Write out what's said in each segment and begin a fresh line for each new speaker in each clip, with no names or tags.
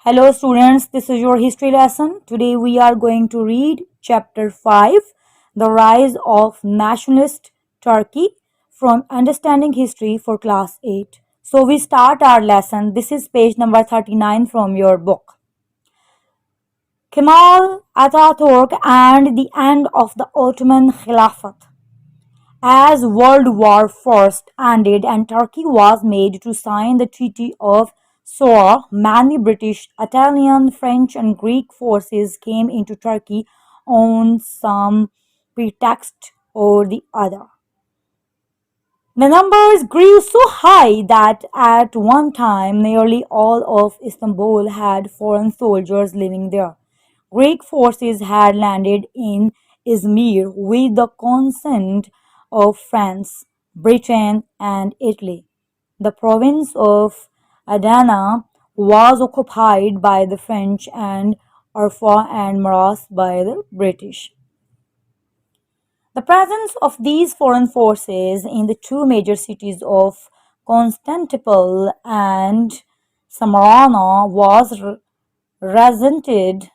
Hello students, this is your history lesson. Today we are going to read chapter 5, The Rise of Nationalist Turkey from Understanding History for class 8. So we start our lesson. This is page number 39 from your book. Kemal Atatürk and the end of the Ottoman Khilafat. As World War I ended and Turkey was made to sign the Treaty of Sohr, many British, Italian, French and Greek forces came into Turkey on some pretext or the other. The numbers grew so high that at one time nearly all of Istanbul had foreign soldiers living there. Greek forces had landed in Izmir with the consent of France, Britain, and Italy. The province of Adana was occupied by the French and Urfa and Maras by the British. The presence of these foreign forces in the two major cities of Constantinople and Samarkand was resented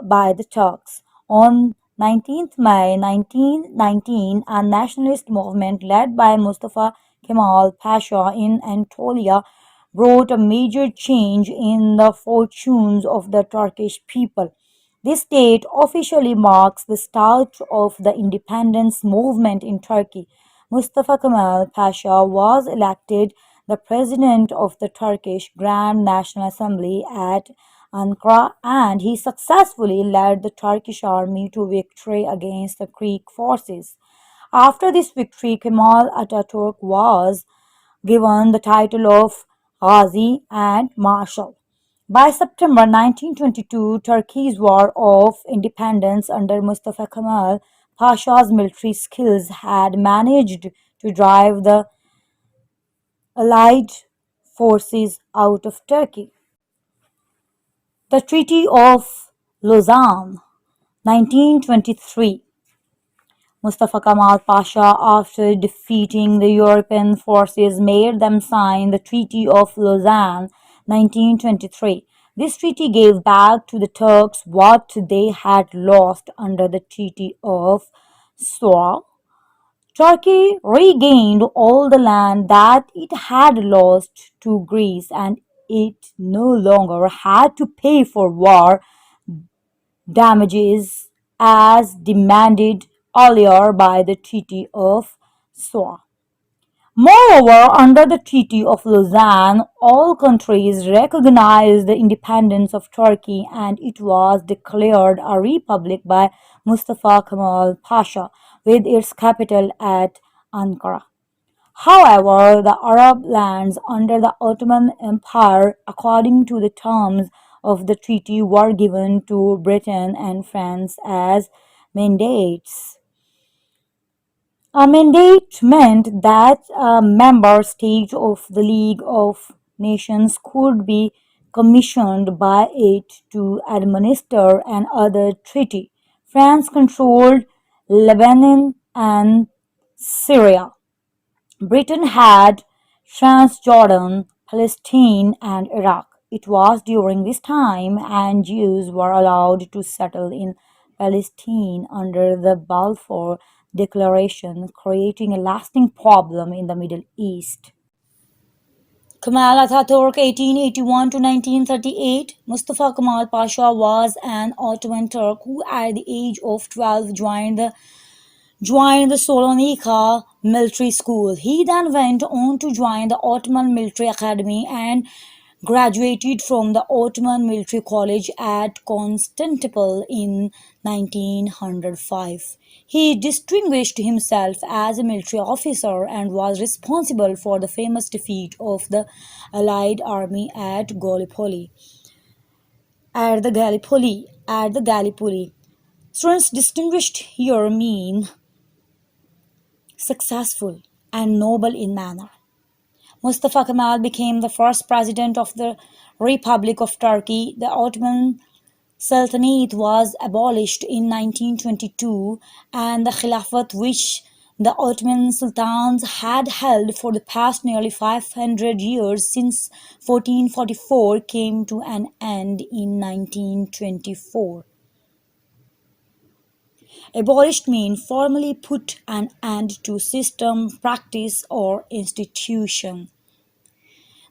by the Turks. On 19th May 1919, a nationalist movement led by Mustafa Kemal Pasha in Anatolia brought a major change in the fortunes of the Turkish people. This date officially marks the start of the independence movement in Turkey. Mustafa Kemal Pasha was elected the president of the Turkish Grand National Assembly at Ankara, and he successfully led the Turkish army to victory against the Greek forces. After this victory, Kemal Atatürk was given the title of Ghazi and Marshal. By September 1922, Turkey's War of Independence under Mustafa Kemal Pasha's military skills had managed to drive the Allied forces out of Turkey. The Treaty of Lausanne, 1923. Mustafa Kemal Pasha, after defeating the European forces, made them sign the Treaty of Lausanne, 1923. This treaty gave back to the Turks what they had lost under the Treaty of Sohr. Turkey regained all the land that it had lost to Greece, and it no longer had to pay for war damages as demanded earlier by the Treaty of Sohr. Moreover, under the Treaty of Lausanne, all countries recognized the independence of Turkey and it was declared a republic by Mustafa Kemal Pasha with its capital at Ankara. However, the Arab lands under the Ottoman Empire, according to the terms of the treaty, were given to Britain and France as mandates. A mandate meant that a member state of the League of Nations could be commissioned by it to administer another treaty. France controlled Lebanon and Syria. Britain had Transjordan, Palestine, and Iraq. It was during this time and Jews were allowed to settle in Palestine under the Balfour Declaration, creating a lasting problem in the Middle East. Kemal Atatürk 1881 to 1938. Mustafa Kemal Pasha was an Ottoman Turk who at the age of 12 joined the Salonika military school. He then went on to join the Ottoman Military Academy and graduated from the Ottoman Military College at Constantinople in 1905. He distinguished himself as a military officer and was responsible for the famous defeat of the Allied army at Gallipoli. Students, distinguished here mean successful and noble in manner. Mustafa Kemal became the first president of the Republic of Turkey. The Ottoman Sultanate was abolished in 1922 and the Khilafat, which the Ottoman sultans had held for the past nearly 500 years since 1444 came to an end in 1924. Abolished means formally put an end to system, practice, or institution.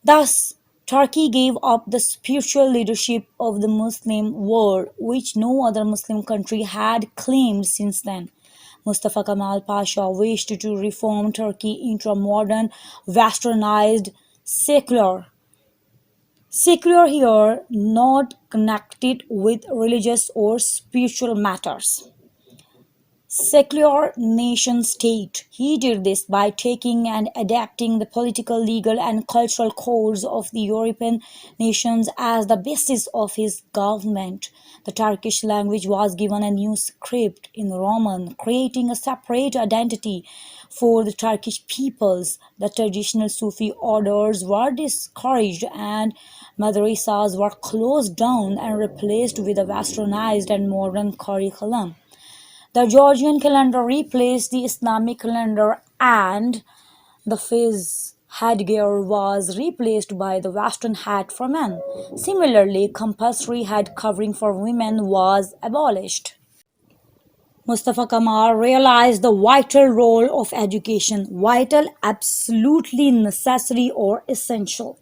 Thus, Turkey gave up the spiritual leadership of the Muslim world, which no other Muslim country had claimed since then. Mustafa Kemal Pasha wished to reform Turkey into a modern, westernized, secular here, not connected with religious or spiritual matters secular nation state. He did this by taking and adapting the political, legal, and cultural codes of the European nations as the basis of his government. The Turkish language was given a new script in Roman, creating a separate identity for the Turkish peoples. The traditional Sufi orders were discouraged and madrasas were closed down and replaced with a westernized and modern curriculum. The Georgian calendar replaced the Islamic calendar and the fez headgear was replaced by the Western hat for men. Similarly, compulsory head covering for women was abolished. Mustafa Kemal realized the vital role of education, vital, absolutely necessary or essential.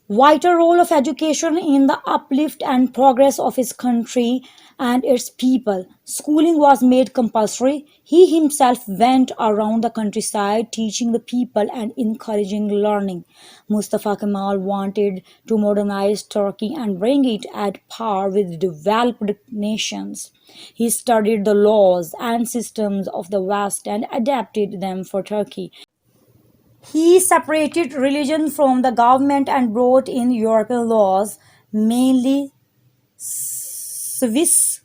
Vital role of education in the uplift and progress of his country and its people. Schooling was made compulsory. He himself went around the countryside teaching the people and encouraging learning. Mustafa Kemal wanted to modernize Turkey and bring it at par with developed nations. He studied the laws and systems of the West and adapted them for Turkey. He separated religion from the government and brought in European laws, mainly Swiss,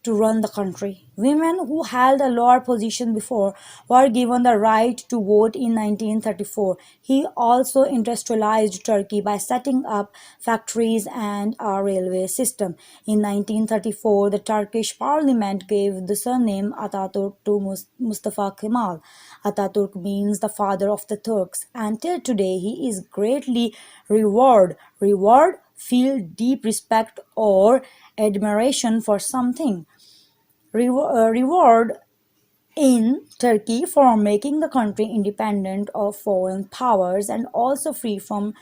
to run the country. Women who held a lower position before were given the right to vote in 1934. He also industrialized Turkey by setting up factories and a railway system. In 1934, the Turkish parliament gave the surname Ataturk to Mustafa Kemal. Ataturk means the father of the Turks, and till today he is greatly revered. Reward, feel deep respect or admiration for something. Reward in Turkey for making the country independent of foreign powers and also free from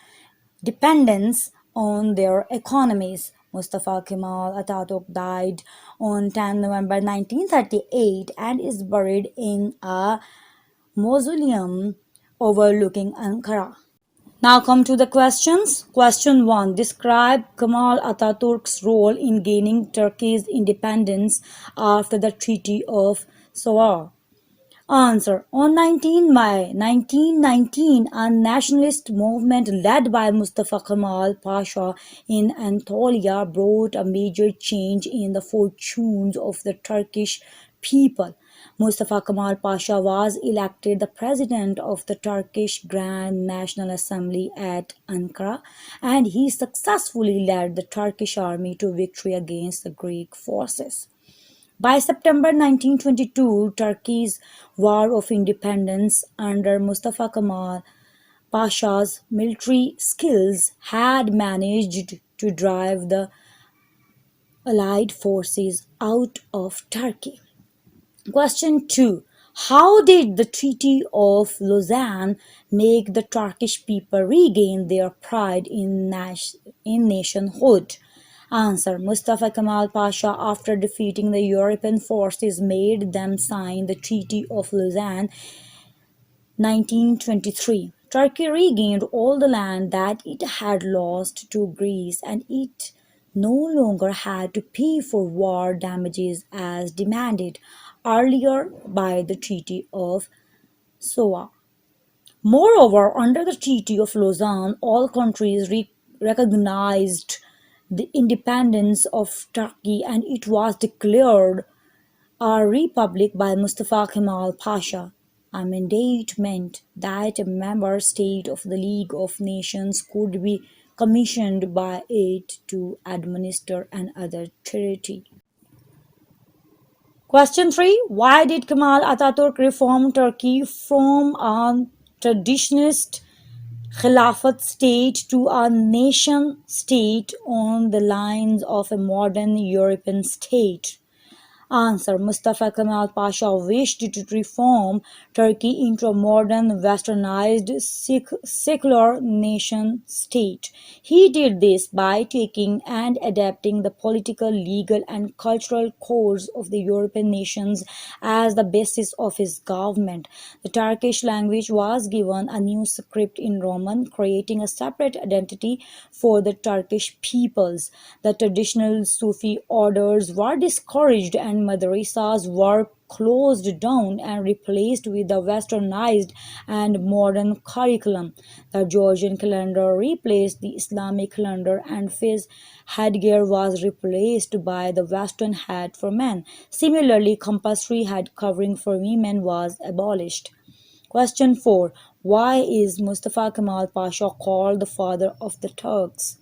dependence on their economies. Mustafa Kemal Atatürk died on 10 November 1938 and is buried in a mausoleum overlooking Ankara. Now come to the questions. Question 1. Describe Kemal Atatürk's role in gaining Turkey's independence after the Treaty of Sowar. Answer. On 19 May 1919, a nationalist movement led by Mustafa Kemal Pasha in Anatolia brought a major change in the fortunes of the Turkish people. Mustafa Kemal Pasha was elected the president of the Turkish Grand National Assembly at Ankara, and he successfully led the Turkish army to victory against the Greek forces. By September 1922, Turkey's War of Independence under Mustafa Kemal Pasha's military skills had managed to drive the Allied forces out of Turkey. Question 2. How did the Treaty of Lausanne make the Turkish people regain their pride in nationhood? Answer. Mustafa Kemal Pasha, after defeating the European forces, made them sign the Treaty of Lausanne 1923. Turkey regained all the land that it had lost to Greece and it no longer had to pay for war damages as demanded earlier by the Treaty of Sowar. Moreover, under the Treaty of Lausanne, all countries recognized the independence of Turkey and it was declared a republic by Mustafa Kemal Pasha. A mandate meant that a member state of the League of Nations could be commissioned by it to administer another territory. Question 3. Why did Kemal Ataturk reform Turkey from a traditionalist Khilafat state to a nation state on the lines of a modern European state? Answer. Mustafa Kemal Pasha wished to reform Turkey into a modern, westernized, secular nation state. He did this by taking and adapting the political, legal, and cultural codes of the European nations as the basis of his government. The Turkish language was given a new script in Roman, creating a separate identity for the Turkish peoples. The traditional Sufi orders were discouraged and madrasas were closed down and replaced with a westernized and modern curriculum. The Georgian calendar replaced the Islamic calendar and fez headgear was replaced by the western hat for men. Similarly, compulsory head covering for women was abolished. Question 4. Why is Mustafa Kemal Pasha called the father of the Turks?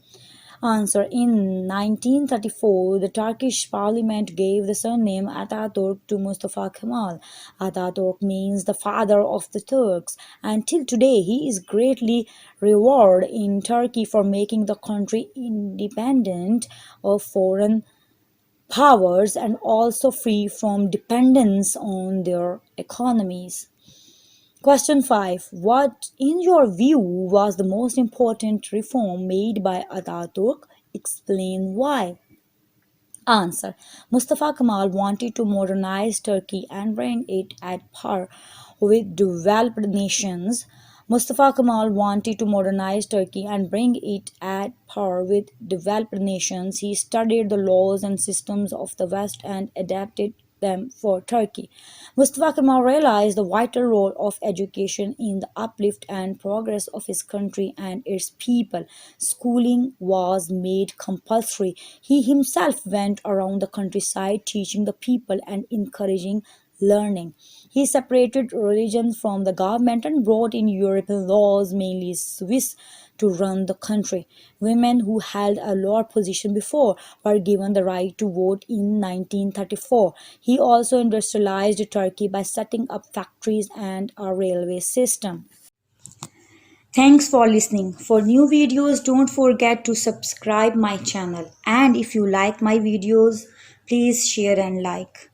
Answer. In 1934, the Turkish parliament gave the surname Ataturk to Mustafa Kemal. Ataturk means the father of the Turks, and till today he is greatly revered in Turkey for making the country independent of foreign powers and also free from dependence on their economies. Question 5. What, in your view, was the most important reform made by Ataturk? Explain why. Answer. Mustafa Kemal wanted to modernize Turkey and bring it at par with developed nations. Mustafa Kemal wanted to modernize Turkey and bring it at par with developed nations. He studied the laws and systems of the West and adapted them for Turkey. Mustafa Kemal realized the vital role of education in the uplift and progress of his country and its people. Schooling was made compulsory. He himself went around the countryside teaching the people and encouraging learning. He separated religion from the government and brought in European laws, mainly Swiss, to run the country. Women who held a lower position before were given the right to vote in 1934. He also industrialized Turkey by setting up factories and a railway system. Thanks for listening. For new videos, don't forget to subscribe my channel. And if you like my videos, please share and like.